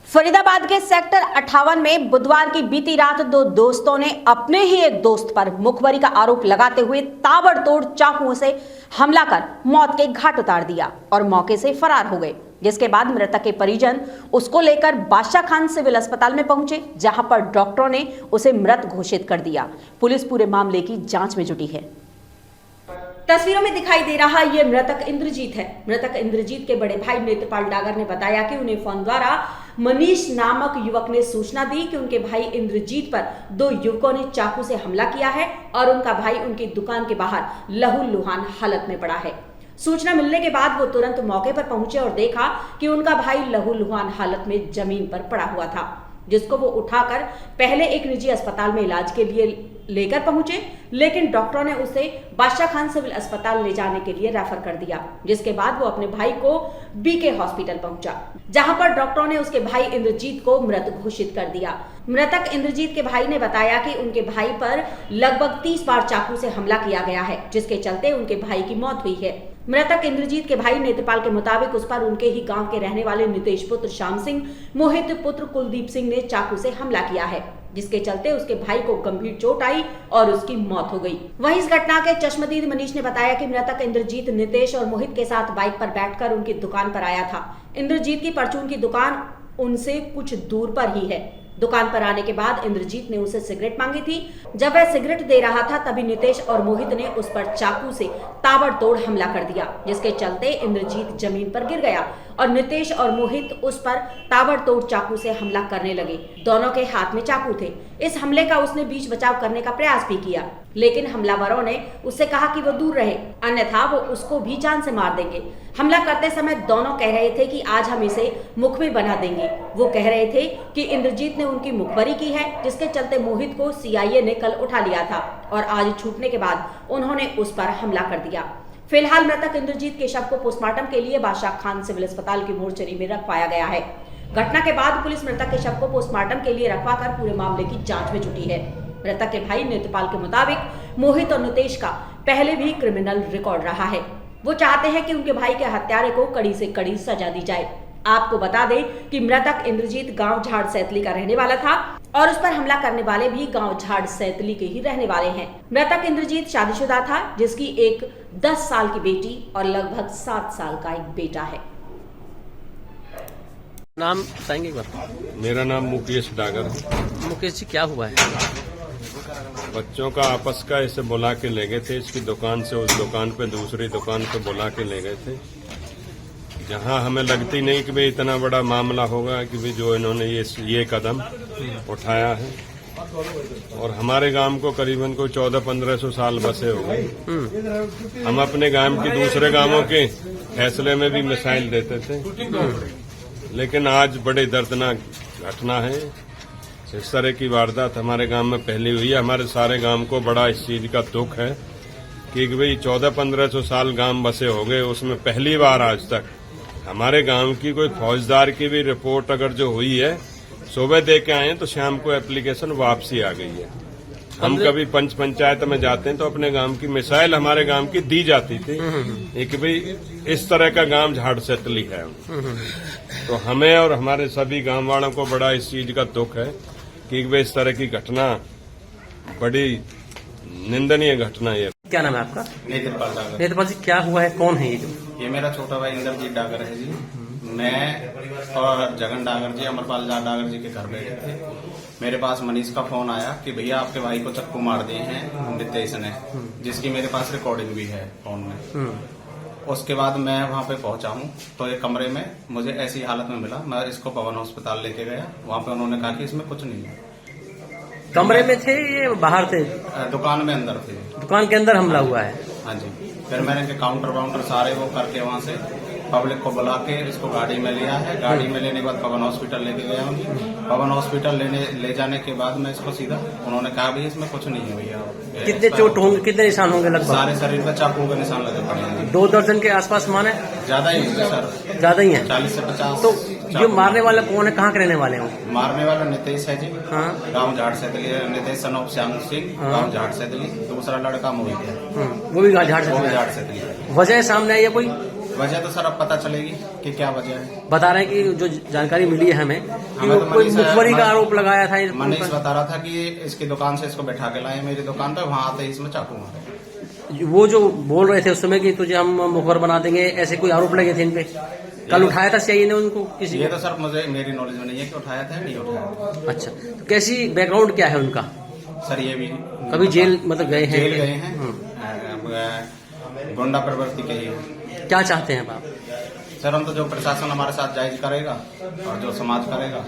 फरीदाबाद के सेक्टर 58 में बुधवार की बीती रात दो दोस्तों ने अपने ही एक दोस्त पर मुखबरी का आरोप लगाते हुए ताबड़तोड़ चाकुओं से हमला कर मौत के घाट उतार दिया और मौके से फरार हो गए। जिसके बाद मृतक के परिजन उसको लेकर बादशाह खान सिविल अस्पताल में पहुंचे, जहां पर डॉक्टरों ने उसे मृत घोषित कर दिया। पुलिस पूरे मामले की जांच में जुटी है। तस्वीरों में दिखाई दे रहा ये मृतक इंद्रजीत है। मृतक इंद्रजीत के बड़े भाई नेत्रपाल डागर ने बताया कि उन्हें फोन द्वारा मनीष नामक युवक ने सूचना दी कि उनके भाई इंद्रजीत पर दो युवकों ने चाकू से हमला किया है और उनका भाई उनकी दुकान के बाहर लहूलुहान हालत में पड़ा है। सूचना मिलने के बाद वो तुरंत मौके पर पहुंचे और देखा कि उनका भाई लहूलुहान हालत में जमीन पर पड़ा हुआ था, जिसको वो उठाकर पहले एक निजी अस्पताल में इलाज के लिए लेकर पहुंचे, लेकिन डॉक्टरों ने उसे बादशाह खान सिविल अस्पताल ले जाने के लिए रेफर कर दिया। जिसके बाद वो अपने भाई को बीके हॉस्पिटल पहुंचा, जहां पर डॉक्टरों ने उसके भाई इंद्रजीत को मृत घोषित कर दिया। मृतक इंद्रजीत के भाई ने बताया कि उनके भाई पर लगभग 30 बार चाकू से हमला किया गया है, जिसके चलते उनके भाई की मौत हुई है। मृतक इंद्रजीत के भाई नेत्रपाल के मुताबिक उस पर उनके ही गांव के रहने वाले नितेश पुत्र श्याम सिंह, मोहित पुत्र कुलदीप सिंह ने चाकू से हमला किया है, जिसके चलते उसके भाई को गंभीर चोट आई और उसकी मौत हो गई। वहीं इस घटना के चश्मदीद मनीष ने बताया कि मृतक इंद्रजीत नितेश और मोहित के साथ बाइक पर बैठकर उनकी दुकान पर आया था। इंद्रजीत की परचून की दुकान उनसे कुछ दूर पर ही है। दुकान पर आने के बाद इंद्रजीत ने उसे सिगरेट मांगी थी। जब वह सिगरेट दे रहा था तभी नितेश और मोहित ने उस पर चाकू से ताबड़तोड़ हमला कर दिया, जिसके चलते इंद्रजीत जमीन पर गिर गया और नितेश और मोहित उस पर ताबड़तोड़ चाकू से हमला करने लगे। दोनों के हाथ में चाकू थे। इस हमले का उसने बीच बचाव करने का प्रयास भी किया, लेकिन हमलावरों ने उससे कहा कि वो दूर रहे, अन्यथा वो उसको भी जान से मार देंगे। हमला करते समय दोनों कह रहे थे कि आज हम इसे मुखबिर बना देंगे। वो कह रहे थे कि इंद्रजीत ने उनकी मुखबरी की है, जिसके चलते मोहित को सीआईए ने कल उठा लिया था और आज छूटने के बाद उन्होंने उस पर हमला कर दिया। फिलहाल मृतक इंद्रजीत के शव को पोस्टमार्टम के लिए बादशाह खान सिविल अस्पताल की मोर्चरी में रखवाया गया है। घटना के बाद पुलिस मृतक के शव को पोस्टमार्टम के लिए रखवाकर पूरे मामले की जांच में जुटी है। मृतक के भाई नेत्रपाल के मुताबिक मोहित और नितेश का पहले भी क्रिमिनल रिकॉर्ड रहा है। वो चाहते हैं कि उनके भाई के हत्यारे को कड़ी से कड़ी सजा दी जाए। आपको बता दें कि मृतक इंद्रजीत गांव झाड़ सैतली का रहने वाला था और उस पर हमला करने वाले भी गांव झाड़ सैतली के ही रहने वाले हैं। मृतक इंद्रजीत शादीशुदा था, जिसकी एक 10 साल की बेटी और लगभग 7 साल का एक बेटा है। नाम बताएंगे एक बार? मेरा नाम मुकेश डागर है। मुकेश जी, क्या हुआ है? बच्चों का आपस का ऐसे बुला के ले गए थे, इसकी दुकान से उस दुकान पे दूसरी दुकान पे बुला के ले गए थे, जहां हमें लगती नहीं कि भाई इतना बड़ा मामला होगा कि भाई जो इन्होंने ये कदम उठाया है। और हमारे गांव को करीबन कोई 1400-1500 साल बसे हो गए। हम अपने गांव की दूसरे गांवों के फैसले में भी मिसाइल देते थे, लेकिन आज बड़े दर्दनाक घटना है। इस तरह की वारदात हमारे गांव में पहली हुई है। हमारे सारे गांव को बड़ा इस चीज का दुख है कि भाई 1400-1500 साल गांव बसे हो गए, उसमें पहली बार आज तक हमारे गांव की कोई फौजदार की भी रिपोर्ट अगर जो हुई है, सुबह दे के आए तो शाम को एप्लीकेशन वापसी आ गई है। हम कभी पंचायत में जाते हैं तो अपने गांव की मिसाइल हमारे गांव की दी जाती थी कि भाई इस तरह का गांव झाड़ सैतली है। तो हमें और हमारे सभी गांव वालों को बड़ा इस चीज का दुख है कि भाई इस तरह की घटना बड़ी निंदनीय घटना है। क्या नाम है आपका? नेत्रपाल डागर। नेत्रपाल जी, क्या हुआ है? कौन है ये जो? ये मेरा छोटा भाई इंद्रजीत डागर है जी। मैं और जगन डागर जी, अमरपाल डागर जी के घर बैठे थे। मेरे पास मनीष का फोन आया कि भैया आपके भाई को चक्कू मार दिए हैं नितेश ने, जिसकी मेरे पास रिकॉर्डिंग भी है फोन में। उसके बाद मैं वहां पे पहुंचा हूं तो एक कमरे में मुझे ऐसी हालत में मिला। मैं इसको पवन अस्पताल लेके गया। वहां पे उन्होंने कहा कि इसमें कुछ नहीं है। कमरे में थे ये बाहर थे? दुकान में अंदर थे। दुकान के अंदर हमला हुआ है? हाँ जी। फिर मैंने के काउंटर सारे वो करके वहां से पब्लिक को बुला के इसको गाड़ी में लिया है। गाड़ी में लेने के बाद पवन हॉस्पिटल लेके गया हूँ। पवन हॉस्पिटल ले जाने के बाद मैं इसको सीधा, उन्होंने कहा भाई इसमें कुछ नहीं है भैया। कितने चोट होंगे, कितने निशान होंगे लगभग? सारे शरीर में चाकू के निशान लगे पड़े हैं। 2 दर्जन के आसपास माने? ज्यादा ही है सर, ज्यादा ही है। 40 से 50। तो जो मारने वाले कौन है, कहाँ के रहने वाले हैं? मारने वाला नितेश है जी। हाँ। गाँव झाड़ सैतली। नितेश सन ऑफ श्याम सिंह, गाँव झाड़ सैतली। दूसरा लड़का मोहित है, वो भी झाड़ झाड़ सैतली। वजह सामने आई है कोई? वजह तो सर अब पता चलेगी कि क्या वजह है। बता रहे हैं कि जो जानकारी मिली है हमें कि हमें वो तो कोई मनीष मुखबरी का है, आरोप लगाया था इस मनीष पर। बता रहा था कि इसकी दुकान से इसको बैठा के लाए मेरी दुकान पे, वहां आते ही इसमें चाकू मारे। वो जो बोल रहे थे उस समय कि तुझे हम मुखबर बना देंगे, ऐसे कोई आरोप लगे थे इन पे। कल उठाया था सीआईए ने उनको किसी ये को? तो सर मुझे मेरी नॉलेज में नहीं है कि उठाया था या नहीं उठाया था। अच्छा, तो कैसी बैकग्राउंड क्या है उनका? सर ये भी कभी जेल मतलब गए हैं? जेल गए हैं, गुंडा प्रवृत्ति के ही हैं। क्या चाहते हैं आप? सर हम तो जो प्रशासन हमारे साथ जायज करेगा और जो समाज करेगा